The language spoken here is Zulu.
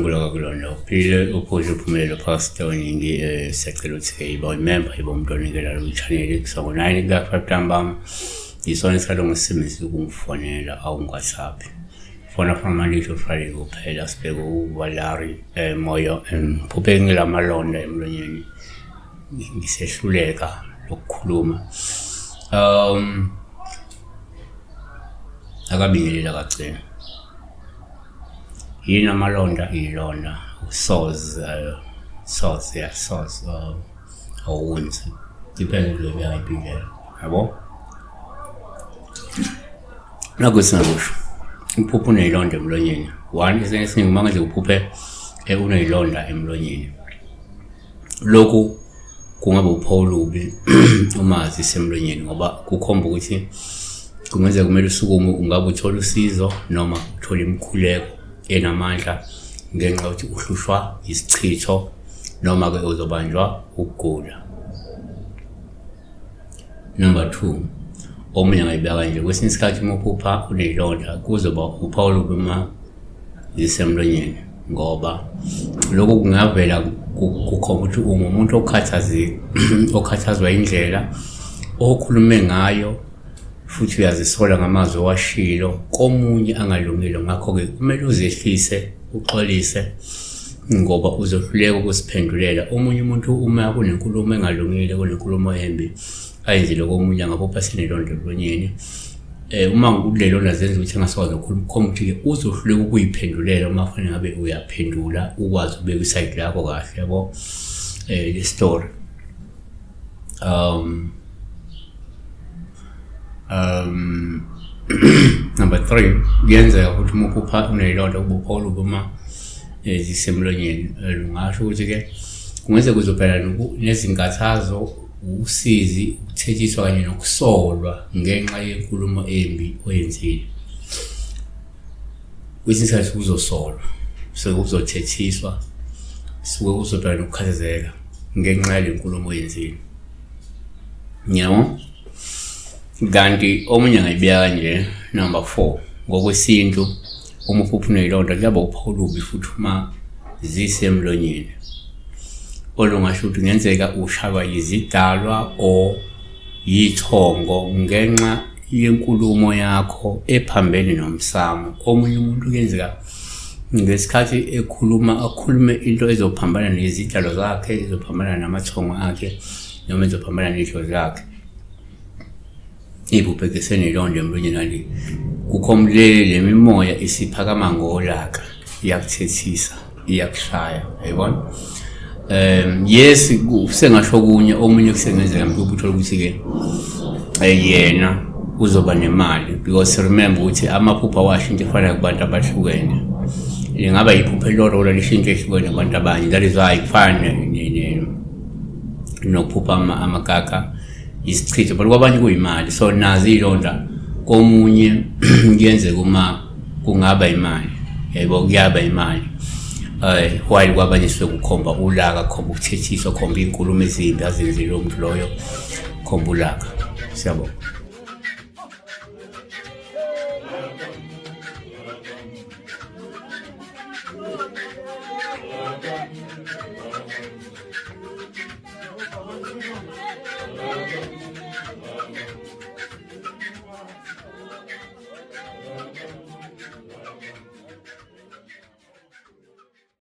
ngibula kakulona uphile uphuze uphumelelo phakathi kwaningi secela ukuthi member umuntu onikela lo channel so 9 ka 5 ntambama isona isikhathi ngisebenzisa ukungifonela au WhatsApp fona from Monday to Friday kuphela sibheke uValari moyo phuphe ngilamalonda emlonyeni ngisehluleka lokukhuluma akabingelela kagcina yini amalonda ilonda soz awunzi depends lo beyayibikela yabo nakusingakusho uphupho unelonda emlonyeni one iseningi manje uphuphe unelonda emlonyeni lokhu kungabe uphawulubi umazi semlonyeni ngoba kukhomba ukuthi kungenzeka kumele usukume ungabe uthola usizo noma uthola imkhuleko enamandla ngenxa ukuthi uhlushwa isichitho noma ke uzobanjwa ukugula. Number 2 omunye ngayibeka nje kwesinye isikhathi umuphupha unelonda kuzoba uphawulubi uma zisemlonyeni ngoba lokho kungavela kukhomba ukuthi umuntu okhathazwa indlela okhulume ngayo futhi uyazisola ngamazwi washilo komunye angalungile ngakho ke kumele uzehlise uxolise ngoba uzohluleka ukusiphendulela omunye umuntu uma kunenkulumo engalungile kunenkulumo embi ayenzile komunye ngaphupha sinelonda emlonyeni uma kulelona zenza ukuthi engasakwazi ukukhuluma ukuthi uzohluleka ukuyiphendulela uma kufanele ngabe uyaphendula ukwazi ukubeka iside lakho kahle yabo le story number 3 kuyenzeka ukuthi umuphupha unelonda ubuphawulubi uma zisemlonyeni lungasho ukuthi ke kungenzeka uzobhekana nezinkathazo usizi ukuthethiswa kanye nokusolwa ngenxa yenkulumo embi oyenzile kwesinye isikhathi uzosolwa uzothethiswa suke uzobhekana nokukhathazeka ngenxa yenkulumo oyenzile nyamo kanti omunye ngayibeka nje number 4 ngokwesintu umuphupho unelonda kuyaba uphawulubi futhi uma zisemlonyeni olungasho ukuthi kungenzeka ushaywa izidalwa o yithongo ngenxa yenkulumo yakho ephambene nomsamo omunye umuntu kuyenzeka ngesikhathi akhulume into ezophambana nezidalwa zakhe ezophambana namathongo akhe noma ezophambana nezidlo zakhe iphuphe senelonda emlonyeni ali kukhomlele lemimoya isiphakama ngolaka iyakuthethisa iyakushaya yayibona yes kusengasho kunye omunye kusengenzeka mhlawumbe uthola ukuthi ke yena uzoba nemali because remember ukuthi amaphupha washintsha efana kubantu abahlukene ingaba yiphupha elilodwa lishintshe ehlukene abantu abanye that is why kufana nokuphupha amagaka isichitho but kwabanye kuyimali so nazi ilonda komunye kuyenzeka uma kungaba imali yebo kuyaba imali while kwabanye sokukhomba ulaka khomba ukuthethiswa khomba inkulumo ezimbi azenzile umuntu loyo khomba ulaka siyabona.